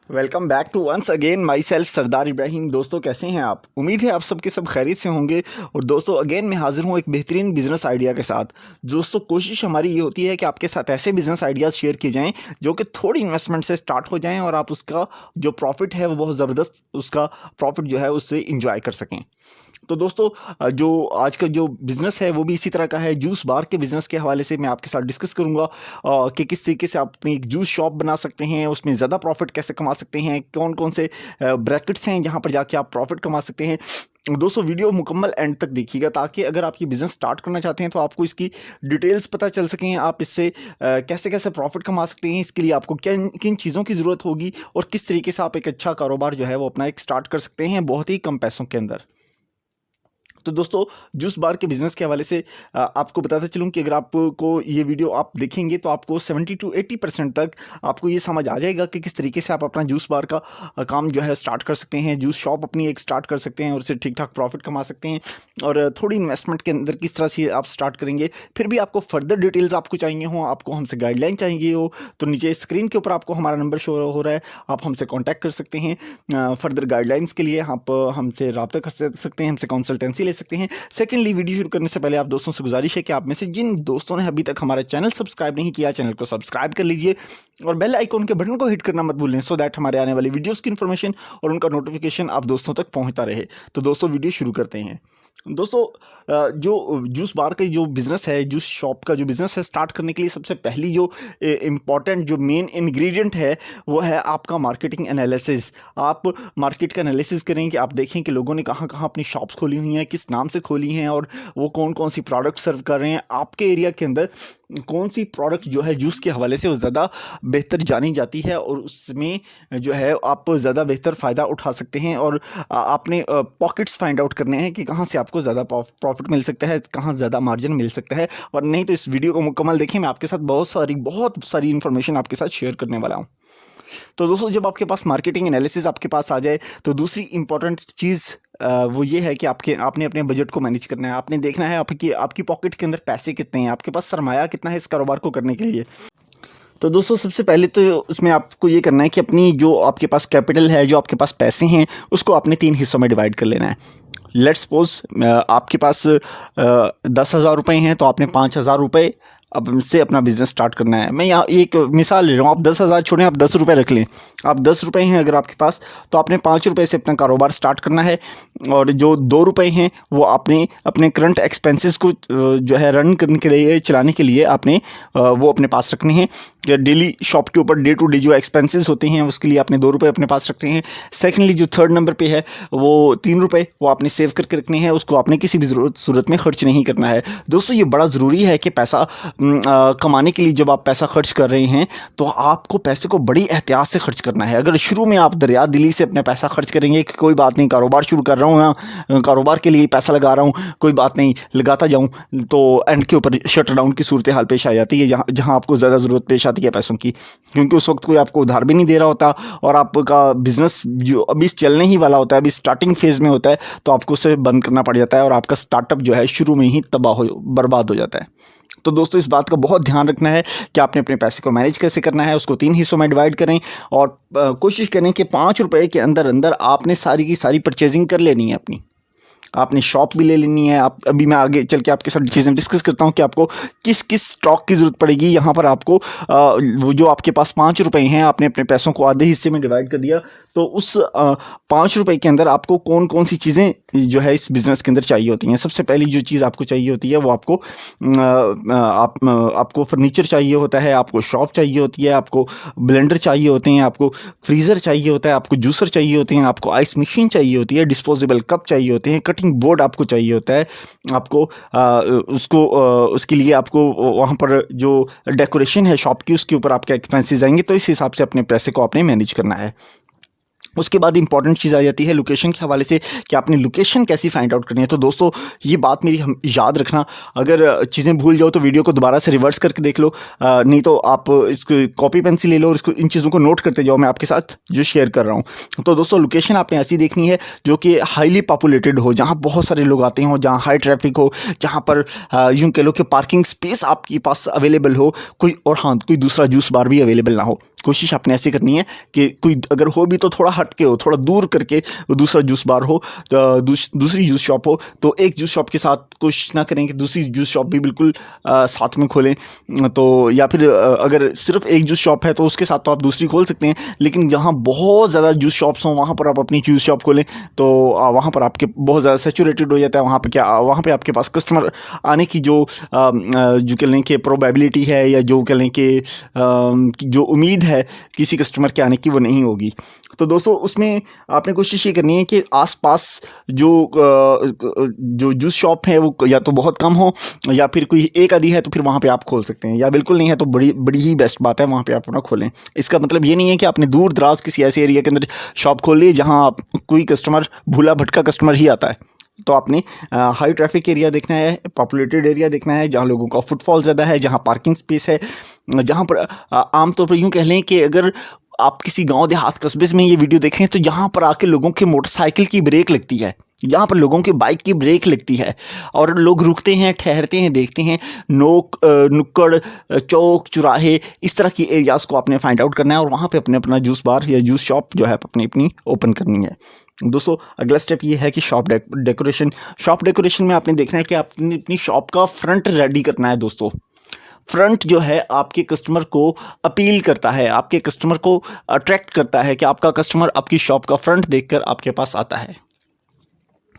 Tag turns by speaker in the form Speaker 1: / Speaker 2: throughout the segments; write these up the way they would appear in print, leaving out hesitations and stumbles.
Speaker 1: Welcome back to once again my self सरदार इब्राहिम। दोस्तों कैसे हैं आप? उम्मीद है आप सबके सब खैरियत से होंगे। और दोस्तों अगेन मैं हाजिर हूँ एक बेहतरीन बिजनेस आइडिया के साथ। दोस्तों कोशिश हमारी ये होती है कि आपके साथ ऐसे बिजनेस आइडियाज़ शेयर किए जाएं जो कि थोड़ी इन्वेस्टमेंट से स्टार्ट हो जाएं और आप उसका जो प्रॉफिट है वो बहुत ज़बरदस्त उसका प्रॉफिट जो है उससे इंजॉय कर सकें। तो दोस्तों जो आज का जो बिज़नेस है वो भी इसी तरह का है। जूस बार के बिज़नेस के हवाले से मैं आपके साथ डिस्कस करूंगा कि किस तरीके से आप अपनी एक जूस शॉप बना सकते हैं, उसमें ज़्यादा प्रॉफिट कैसे कमा सकते हैं, कौन कौन से ब्रैकेट्स हैं जहां पर जाके आप प्रॉफिट कमा सकते हैं। दोस्तों वीडियो मुकम्मल एंड तक देखिएगा ताकि अगर आप ये बिज़नेस स्टार्ट करना चाहते हैं तो आपको इसकी डिटेल्स पता चल सकें, आप इससे कैसे कैसे प्रॉफिट कमा सकते हैं, इसके लिए आपको किन चीज़ों की ज़रूरत होगी और किस तरीके से आप एक अच्छा कारोबार जो है वो अपना एक स्टार्ट कर सकते हैं बहुत ही कम पैसों के अंदर। तो दोस्तों जूस बार के बिज़नेस के हवाले से आपको बताता चलूँ कि अगर आपको ये वीडियो आप देखेंगे तो आपको 70 to 80% तक आपको ये समझ आ जाएगा कि किस तरीके से आप अपना जूस बार का काम जो है स्टार्ट कर सकते हैं, जूस शॉप अपनी एक स्टार्ट कर सकते हैं और उससे ठीक ठाक प्रॉफिट कमा सकते हैं। और थोड़ी इन्वेस्टमेंट के अंदर किस तरह से आप स्टार्ट करेंगे। फिर भी आपको फर्दर डिटेल्स आपको चाहिए हो, आपको हमसे गाइडलाइन चाहिए हो तो नीचे स्क्रीन के ऊपर आपको हमारा नंबर शो हो रहा है, आप हमसे कॉन्टैक्ट कर सकते हैं। फर्दर गाइडलाइंस के लिए आप हमसे रब्ता कर सकते हैं, हमसे कंसल्टेंसी ले सकते हैं। सेकेंडली वीडियो शुरू करने से पहले आप दोस्तों से गुजारिश है कि आप में से जिन दोस्तों ने अभी तक हमारा चैनल सब्सक्राइब नहीं किया, चैनल को सब्सक्राइब कर लीजिए और बेल आइकॉन के बटन को हिट करना मत भूलें सो दैट हमारे आने वाली वीडियोस की इन्फॉर्मेशन और उनका नोटिफिकेशन आप दोस्तों तक पहुंचता रहे। तो दोस्तों वीडियो शुरू करते हैं। दोस्तों जो जूस बार का जो बिज़नेस है, जूस शॉप का जो बिज़नेस है, स्टार्ट करने के लिए सबसे पहली जो इम्पॉर्टेंट जो मेन इंग्रेडिएंट है वो है आपका मार्केटिंग एनालिसिस। आप मार्केट का एनालिसिस करें कि आप देखें कि लोगों ने कहाँ कहाँ अपनी शॉप्स खोली हुई हैं, किस नाम से खोली हैं और वो कौन कौन सी प्रोडक्ट सर्व कर रहे हैं। आपके एरिया के अंदर कौन सी प्रोडक्ट जो है जूस के हवाले से वो ज़्यादा बेहतर जानी जाती है और उसमें जो है आप ज़्यादा बेहतर फ़ायदा उठा सकते हैं। और आपने पॉकेट्स फाइंड आउट करने हैं कि कहाँ से आपको ज़्यादा प्रॉफिट मिल सकता है, कहाँ ज़्यादा मार्जिन मिल सकता है। और नहीं तो इस वीडियो को मुकम्मल देखें, मैं आपके साथ बहुत सारी इन्फॉर्मेशन आपके साथ शेयर करने वाला हूँ। तो दोस्तों जब आपके पास मार्केटिंग एनालिसिस आपके पास आ जाए तो दूसरी इंपॉर्टेंट चीज़ वो ये है कि आपने अपने बजट को मैनेज करना है। आपने देखना है आपकी पॉकेट के अंदर पैसे कितने हैं, आपके पास सरमाया कितना है इस कारोबार को करने के लिए। तो दोस्तों सबसे पहले तो उसमें आपको ये करना है कि अपनी जो आपके पास कैपिटल है, जो आपके पास पैसे हैं, उसको आपने 3 हिस्सों में डिवाइड कर लेना है। लेट्स सपोज आपके पास 10,000 रुपये हैं तो आपने 5,000 रुपये अब से अपना बिज़नेस स्टार्ट करना है। मैं यहाँ एक मिसाल ले रहा हूँ, आप 10,000 छोड़ें, आप 10 रुपये रख लें। आप 10 रुपये हैं अगर आपके पास तो आपने 5 रुपये से अपना कारोबार स्टार्ट करना है और जो 2 रुपये हैं वो आपने अपने करंट एक्सपेंसेस को जो है रन करने के लिए, चलाने के लिए आपने वो अपने पास रखने हैं। डेली शॉप के ऊपर डे टू डे जो एक्सपेंसेस होते हैं उसके लिए आपने 2 रुपये अपने पास रखने हैं। सेकेंडली जो थर्ड नंबर पे है वो 3 रुपये वो आपने सेव करके रखने हैं, उसको आपने किसी भी सूरत में खर्च नहीं करना है। दोस्तों ये बड़ा ज़रूरी है कि पैसा कमाने के लिए जब आप पैसा खर्च कर रहे हैं तो आपको पैसे को बड़ी एहतियात से खर्च करना है। अगर शुरू में आप दरिया दिली से अपने पैसा खर्च करेंगे कि कोई बात नहीं, कारोबार शुरू कर रहा हूँ ना, कारोबार के लिए पैसा लगा रहा हूँ, कोई बात नहीं, लगाता जाऊँ, तो एंड के ऊपर शट डाउन की सूरत हाल पेश आ जाती है जहाँ आपको ज़्यादा ज़रूरत पेश आती है पैसों की, क्योंकि उस वक्त कोई आपको उधार भी नहीं दे रहा होता और आपका बिज़नेस जो अभी चलने ही वाला होता है, अभी स्टार्टिंग फेज़ में होता है, तो आपको उसे बंद करना पड़ जाता है और आपका स्टार्टअप जो है शुरू में ही बर्बाद हो जाता है। तो दोस्तों इस बात का बहुत ध्यान रखना है कि आपने अपने पैसे को मैनेज कैसे करना है, उसको 3 हिस्सों में डिवाइड करें और कोशिश करें कि 5 रुपये के अंदर अंदर आपने सारी की सारी परचेजिंग कर लेनी है अपनी। आपने शॉप भी ले लेनी है। आप अभी मैं आगे चल के आपके साथ चीज़ें डिस्कस करता हूँ कि आपको किस किस स्टॉक की ज़रूरत पड़ेगी। यहाँ पर आपको वो जो आपके पास 5 रुपये हैं, आपने अपने पैसों को आधे हिस्से में डिवाइड कर दिया, तो उस 5 रुपये के अंदर आपको कौन कौन सी चीज़ें जो है इस बिज़नेस के अंदर चाहिए होती हैं। सबसे पहली जो चीज़ आपको चाहिए होती है वो आपको फर्नीचर चाहिए होता है, आपको शॉप चाहिए होती है, आपको ब्लेंडर चाहिए होते हैं, आपको फ्रीज़र चाहिए होता है, आपको जूसर चाहिए होते हैं, आपको आइस मशीन चाहिए होती है, डिस्पोजेबल कप चाहिए होते हैं, कटिंग बोर्ड आपको चाहिए होता है, आपको उसके लिए आपको वहाँ पर जो डेकोरेशन है शॉप की उसके ऊपर आपके एक्सपेंसेस आएंगे। तो इस हिसाब से अपने पैसे को आपने मैनेज करना है। उसके बाद इंपॉर्टेंट चीज़ आ जाती है लोकेशन के हवाले से कि आपने लोकेशन कैसी फाइंड आउट करनी है। तो दोस्तों ये बात मेरी याद रखना, अगर चीज़ें भूल जाओ तो वीडियो को दोबारा से रिवर्स करके देख लो, नहीं तो आप इसको कॉपी पेंसिल ले लो और इसको इन चीज़ों को नोट करते जाओ मैं आपके साथ जो शेयर कर रहा हूँ। तो दोस्तों लोकेशन आपने ऐसी देखनी है जो कि हाईली पॉपुलेटेड हो, जहाँ बहुत सारे लोग आते हों, जहाँ हाई ट्रैफिक हो, जहाँ पर यूँ कह लो कि पार्किंग स्पेस आपके पास अवेलेबल हो, कोई दूसरा जूस बार भी अवेलेबल ना हो। कोशिश आपने ऐसे करनी है कि कोई अगर हो भी तो थोड़ा हट के हो, थोड़ा दूर करके दूसरा जूस बार हो, दूसरी जूस शॉप हो। तो एक जूस शॉप के साथ कोशिश ना करें कि दूसरी जूस शॉप भी बिल्कुल साथ में खोलें। तो या फिर अगर सिर्फ एक जूस शॉप है तो उसके साथ तो आप दूसरी खोल सकते हैं, लेकिन जहाँ बहुत ज़्यादा जूस शॉप्स हों वहाँ पर आप अपनी जूस शॉप खोलें तो वहाँ पर आपके बहुत ज़्यादा सेचुरेटेड हो जाता है। वहाँ पे आपके पास कस्टमर आने की जो कह लें कि प्रोबेबिलिटी है, या जो कह लें कि जो उम्मीद है किसी कस्टमर के आने की, वो नहीं होगी। तो दोस्तों उसमें आपने कोशिश ये करनी है कि आसपास जो जूस शॉप है वो या तो बहुत कम हो, या फिर कोई एक आधी है तो फिर वहाँ पे आप खोल सकते हैं, या बिल्कुल नहीं है तो बड़ी बड़ी ही बेस्ट बात है वहाँ पे आप अपना खोलें। इसका मतलब ये नहीं है कि आपने दूर दराज किसी ऐसे एरिया के अंदर शॉप खोल ली जहाँ आप कोई कस्टमर, भूला भटका कस्टमर ही आता है। तो आपने हाई ट्रैफिक एरिया देखना है, पॉपुलेटेड एरिया देखना है, जहाँ लोगों का फुटफॉल ज़्यादा है, जहाँ पार्किंग स्पेस है, जहाँ पर आमतौर पर यूँ कह लें कि अगर आप किसी गांव देहात कस्बे में ये वीडियो देखें तो यहाँ पर आके लोगों के मोटरसाइकिल की ब्रेक लगती है, यहाँ पर लोगों की बाइक की ब्रेक लगती है, और लोग रुकते हैं, ठहरते हैं, देखते हैं। नुक्कड़, चौक, चौराहे, इस तरह की एरियाज़ को आपने फाइंड आउट करना है और वहाँ पे अपना जूस बार या जूस शॉप जो है अपनी ओपन करनी है। दोस्तों अगला स्टेप ये है कि शॉप डेकोरेशन में आपने देखना है कि आपने अपनी शॉप का फ्रंट रेडी करना है। दोस्तों फ्रंट जो है आपके कस्टमर को अपील करता है, आपके कस्टमर को अट्रैक्ट करता है कि आपका कस्टमर आपकी शॉप का फ्रंट देखकर आपके पास आता है।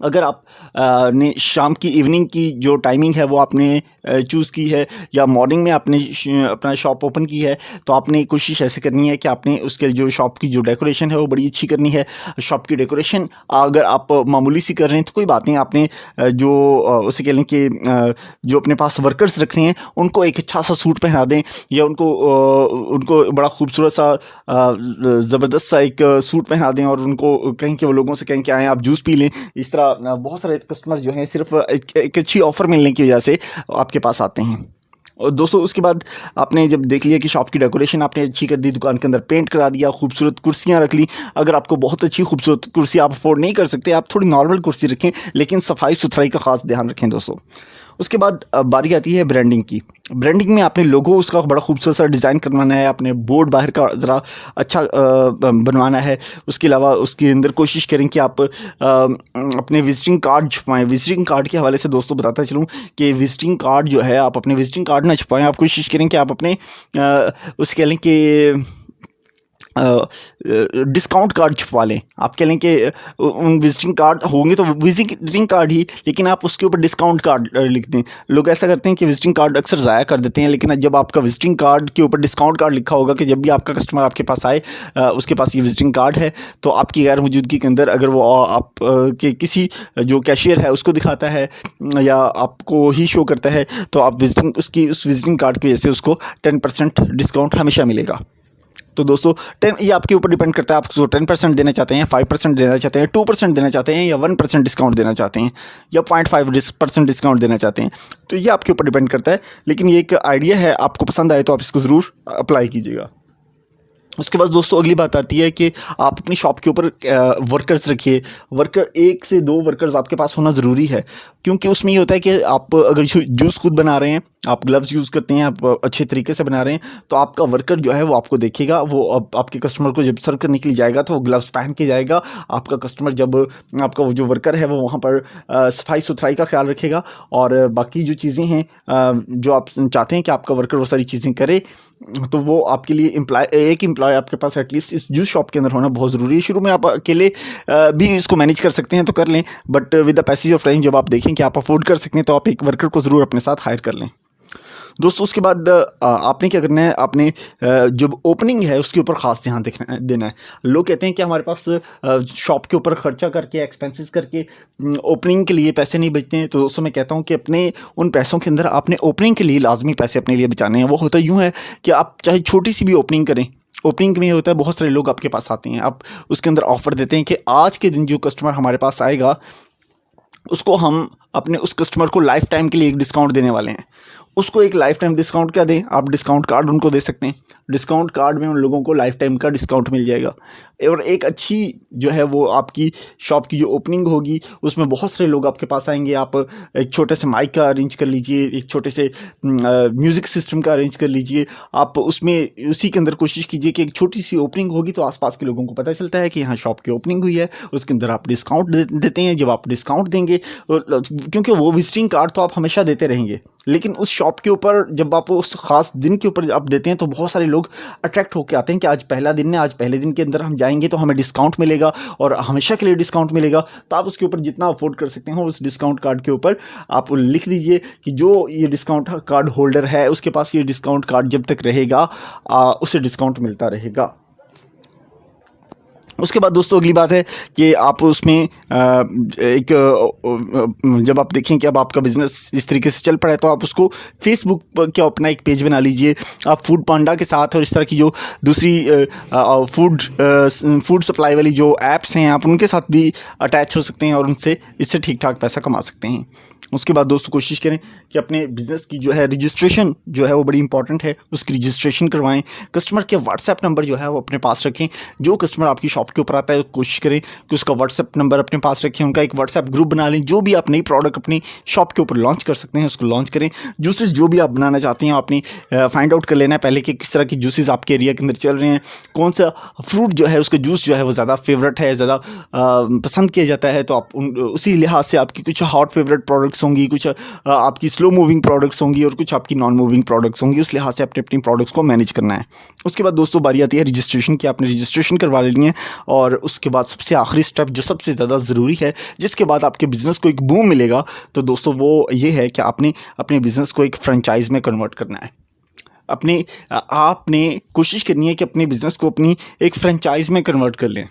Speaker 1: अगर आप ने शाम की, इवनिंग की जो टाइमिंग है वो आपने चूज़ की है, या मॉर्निंग में आपने अपना शॉप ओपन की है, तो आपने कोशिश ऐसे करनी है कि आपने उसके जो शॉप की जो डेकोरेशन है वो बड़ी अच्छी करनी है। शॉप की डेकोरेशन अगर आप मामूली सी कर रहे हैं तो कोई बात नहीं, आपने जो उसे कह लें कि जो अपने पास वर्कर्स रखने हैं उनको एक अच्छा सा सूट पहना दें, या उनको बड़ा खूबसूरत सा ज़बरदस्त सा एक सूट पहना दें, और उनको कहें कि वो लोगों से कहें कि आएँ आप जूस पी लें। इस तरह बहुत सारे कस्टमर जो हैं सिर्फ एक अच्छी ऑफ़र मिलने की वजह से आपके पास आते हैं। और दोस्तों उसके बाद आपने जब देख लिया कि शॉप की डेकोरेशन आपने अच्छी कर दी, दुकान के अंदर पेंट करा दिया, खूबसूरत कुर्सियां रख ली। अगर आपको बहुत अच्छी खूबसूरत कुर्सी आप अफोर्ड नहीं कर सकते, आप थोड़ी नॉर्मल कुर्सी रखें, लेकिन सफाई सुथराई का ख़ास ध्यान रखें दोस्तों। उसके बाद बारी आती है ब्रांडिंग की। ब्रांडिंग में आपने लोगो उसका बड़ा खूबसूरत सा डिज़ाइन करवाना है, अपने बोर्ड बाहर का ज़रा अच्छा बनवाना है। उसके अलावा उसके अंदर कोशिश करें कि आप अपने विजिटिंग कार्ड छुपाएँ। विजिटिंग कार्ड के हवाले से दोस्तों बताता चलूँ कि विजिटिंग कार्ड जो है, आप अपने विजिटिंग कार्ड ना छुपाएँ। आप कोशिश करें कि आप अपने उसे कह लें कि डिस्काउंट कार्ड छुपा लें। आप कह लें कि उन विजिटिंग कार्ड होंगे तो विजिटिंग कार्ड ही, लेकिन आप उसके ऊपर डिस्काउंट कार्ड लिख दें। लोग ऐसा करते हैं कि विजिटिंग कार्ड अक्सर ज़ाया कर देते हैं, लेकिन जब आपका विजिटिंग कार्ड के ऊपर डिस्काउंट कार्ड लिखा होगा कि जब भी आपका कस्टमर आपके पास आए उसके पास ये विजिटिंग कार्ड है, तो आपकी गैर मौजूदगी के अंदर अगर वो आप के किसी जो कैशियर है उसको दिखाता है या आपको ही शो करता है, तो आप उस विजिटिंग कार्ड की वजह से उसको 10% डिस्काउंट हमेशा मिलेगा। तो दोस्तों ये आपके ऊपर डिपेंड करता है, आप उसको 10% देना चाहते हैं, 5% देना चाहते हैं, 2% देना चाहते हैं, या 1% डिस्काउंट देना चाहते हैं, या 0.5% डिस्काउंट देना चाहते हैं। तो ये आपके ऊपर डिपेंड करता है, लेकिन ये एक आइडिया है, आपको पसंद आए तो आप इसको ज़रूर अप्लाई कीजिएगा। उसके बाद दोस्तों अगली बात आती है कि आप अपनी शॉप के ऊपर वर्कर्स रखिए। 1 से 2 वर्कर्स आपके पास होना ज़रूरी है, क्योंकि उसमें ये होता है कि आप अगर जूस खुद बना रहे हैं, आप ग्लव्स यूज़ करते हैं, आप अच्छे तरीके से बना रहे हैं, तो आपका वर्कर जो है वो आपको देखेगा। वो आपके कस्टमर को जब सर्व करने के लिए जाएगा तो वो ग्लव्स पहन के जाएगा। आपका कस्टमर जब आपका वो जो वर्कर है वो वहाँ पर सफाई सुथराई का ख्याल रखेगा, और बाकी जो चीज़ें हैं जो आप चाहते हैं कि आपका वर्कर वो सारी चीज़ें करे, तो वो आपके लिए एक एम्प्लॉय आपके पास एटलीस्ट इस जूस शॉप के अंदर होना बहुत ज़रूरी है। शुरू में आप अकेले भी इसको मैनेज कर सकते हैं तो कर लें, but with the passage of time जब आप देखें कि आप अफोर्ड कर सकते हैं तो आप एक वर्कर को ज़रूर अपने साथ हायर कर लें। दोस्तों उसके बाद आपने क्या करना है, आपने जब ओपनिंग है उसके ऊपर ख़ास ध्यान देना है। लोग कहते हैं कि हमारे पास शॉप के ऊपर ख़र्चा करके, एक्सपेंसेस करके ओपनिंग के लिए पैसे नहीं बचते हैं। तो दोस्तों मैं कहता हूं कि अपने उन पैसों के अंदर आपने ओपनिंग के लिए लाजमी पैसे अपने लिए बचाने हैं। वो होता यूँ है कि आप चाहे छोटी सी भी ओपनिंग करें, ओपनिंग में ये होता है बहुत सारे लोग आपके पास आते हैं, आप उसके अंदर ऑफ़र देते हैं कि आज के दिन जो कस्टमर हमारे पास आएगा उसको हम अपने उस कस्टमर को लाइफ टाइम के लिए एक डिस्काउंट देने वाले हैं। उसको एक लाइफ टाइम डिस्काउंट क्या दें, आप डिस्काउंट कार्ड उनको दे सकते हैं। डिस्काउंट कार्ड में उन लोगों को लाइफ टाइम का डिस्काउंट मिल जाएगा। और एक अच्छी जो है वो आपकी शॉप की जो ओपनिंग होगी उसमें बहुत सारे लोग आपके पास आएंगे। आप एक छोटे से माइक का अरेंज कर लीजिए, एक छोटे से म्यूज़िक सिस्टम का अरेंज कर लीजिए। आप उसमें उसी के अंदर कोशिश कीजिए कि एक छोटी सी ओपनिंग होगी तो आसपास के लोगों को पता चलता है कि यहाँ शॉप की ओपनिंग हुई है। उसके अंदर आप डिस्काउंट देते हैं। जब आप डिस्काउंट देंगे, क्योंकि वो विजिटिंग कार्ड तो आप हमेशा देते रहेंगे, लेकिन उस शॉप के ऊपर जब आप उस खास दिन के ऊपर आप देते हैं तो बहुत सारे लोग अट्रैक्ट होकर आते हैं कि आज पहला दिन है, आज पहले दिन के अंदर हम जाएंगे तो हमें डिस्काउंट मिलेगा और हमेशा के लिए डिस्काउंट मिलेगा। तो आप उसके ऊपर जितना अफोर्ड कर सकते हैं उस डिस्काउंट कार्ड के ऊपर आप लिख दीजिए कि जो ये डिस्काउंट कार्ड होल्डर है उसके पास ये डिस्काउंट कार्ड जब तक रहेगा उसे डिस्काउंट मिलता रहेगा। उसके बाद दोस्तों अगली बात है कि आप उसमें जब आप देखें कि अब आपका बिज़नेस इस तरीके से चल पड़ा है तो आप उसको फेसबुक पर क्या अपना एक पेज बना लीजिए। आप फूड पांडा के साथ और इस तरह की जो दूसरी फूड सप्लाई वाली जो ऐप्स हैं आप उनके साथ भी अटैच हो सकते हैं और उनसे इससे ठीक ठाक पैसा कमा सकते हैं। उसके बाद दोस्तों कोशिश करें कि अपने बिज़नेस की जो है रजिस्ट्रेशन जो है वो बड़ी इंपॉर्टेंट है, उसकी रजिस्ट्रेशन करवाएं। कस्टमर के व्हाट्सएप नंबर जो है वो अपने पास रखें। जो कस्टमर आपकी शॉप के ऊपर आता है कोशिश करें कि उसका व्हाट्सएप नंबर अपने पास रखें, उनका एक व्हाट्सएप ग्रुप बना लें। जो भी आप नई प्रोडक्ट अपनी शॉप के ऊपर लॉन्च कर सकते हैं उसको लॉन्च करें। जूसेस जो भी आप बनाना चाहते हैं अपनी फाइंड आउट कर लेना है पहले कि किस तरह की जूसेस आपके एरिया के अंदर चल रहे हैं, कौन सा फ्रूट जो है उसका जूस जो है वो ज़्यादा फेवरेट है, ज़्यादा पसंद किया जाता है। तो आप उसी लिहाज से आपकी कुछ हॉट फेवरेट प्रोडक्ट्स होंगी, कुछ आपकी स्लो मूविंग प्रोडक्ट्स होंगी और कुछ आपकी नॉन मूविंग प्रोडक्ट्स होंगी। उस लिहाज से अपने अपनी प्रोडक्ट्स को मैनेज करना है। उसके बाद दोस्तों बारी आती है रजिस्ट्रेशन की। आपने रजिस्ट्रेशन करवा लेनी है और उसके बाद सबसे आखिरी स्टेप जो सबसे ज़्यादा ज़रूरी है, जिसके बाद आपके बिज़नेस को एक बूम मिलेगा, तो दोस्तों वो ये है कि आपने अपने बिज़नेस को एक फ्रेंचाइज में कन्वर्ट करना है। आपने कोशिश करनी है कि अपने बिज़नेस को अपनी एक फ्रेंचाइज में कन्वर्ट कर लें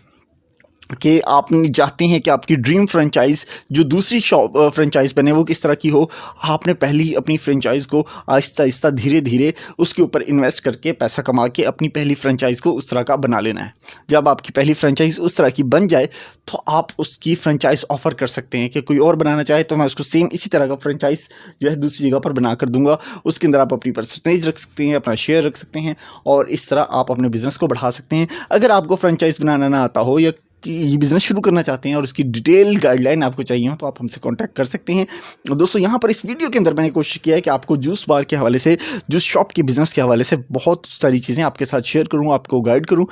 Speaker 1: कि आप चाहते हैं कि आपकी ड्रीम फ्रेंचाइज़ जो दूसरी शॉप फ्रेंचाइज़ बने वो किस तरह की हो। आपने पहली अपनी फ्रेंचाइज़ को आहिस्ता आहिस्ता धीरे धीरे उसके ऊपर इन्वेस्ट करके पैसा कमा के अपनी पहली फ्रेंचाइज़ को उस तरह का बना लेना है। जब आपकी पहली फ्रेंचाइज़ उस तरह की बन जाए तो आप उसकी फ्रेंचाइज़ ऑफ़र कर सकते हैं कि कोई और बनाना चाहे तो मैं उसको सेम इसी तरह का फ्रेंचाइज़ जो है दूसरी जगह पर बना कर दूंगा। उसके अंदर आप अपनी परसेंटेज रख सकते हैं, अपना शेयर रख सकते हैं और इस तरह आप अपने बिज़नेस को बढ़ा सकते हैं। अगर आपको फ्रेंचाइज़ बनाना ना आता हो या कि ये बिज़नेस शुरू करना चाहते हैं और उसकी डिटेल गाइडलाइन आपको चाहिए हो तो आप हमसे कांटेक्ट कर सकते हैं। दोस्तों यहाँ पर इस वीडियो के अंदर मैंने कोशिश किया है कि आपको जूस बार के हवाले से, जूस शॉप के बिज़नेस के हवाले से बहुत सारी चीज़ें आपके साथ शेयर करूँ, आपको गाइड करूँ।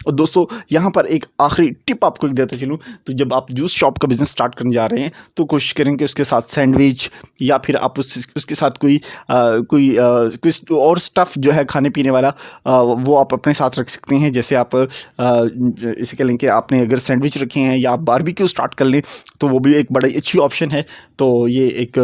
Speaker 1: और दोस्तों यहाँ पर एक आखिरी टिप आपको देता चलूँ तो जब आप जूस शॉप का बिज़नेस स्टार्ट करने जा रहे हैं तो कोशिश करें कि उसके साथ सैंडविच या फिर आप उसके साथ कोई और स्टफ़ जो है खाने पीने वाला वो आप अपने साथ रख सकते हैं। जैसे आप इसे कह लें कि आपने अगर सैंडविच रखे हैं या आप बारबेक्यू स्टार्ट कर लें तो वो भी एक बड़ी अच्छी ऑप्शन है। तो ये एक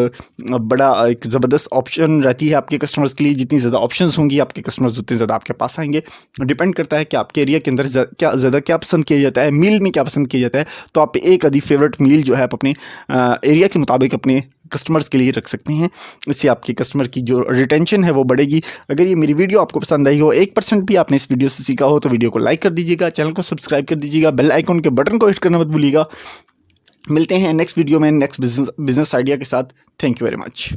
Speaker 1: बड़ा एक ज़बरदस्त ऑप्शन रहती है आपके कस्टमर्स के लिए। जितनी ज़्यादा ऑप्शंस होंगी आपके कस्टमर्स उतने ज़्यादा आपके पास आएंगे। डिपेंड करता है कि आपके एरिया के अंदर क्या पसंद किया जाता है, मील में क्या पसंद किया जाता है। तो आप एक आधी फेवरेट मील जो है आप अपने एरिया के मुताबिक अपने कस्टमर्स के लिए रख सकते हैं। इससे आपके कस्टमर की जो रिटेंशन है वो बढ़ेगी। अगर ये मेरी वीडियो आपको पसंद आई हो, 1% भी आपने इस वीडियो से सीखा हो तो वीडियो को लाइक कर दीजिएगा, चैनल को सब्सक्राइब कर दीजिएगा, बेल आइकन के बटन को हिट करना मत भूलिएगा। मिलते हैं नेक्स्ट वीडियो में नेक्स्ट बिजनेस आइडिया के साथ। Thank you very much.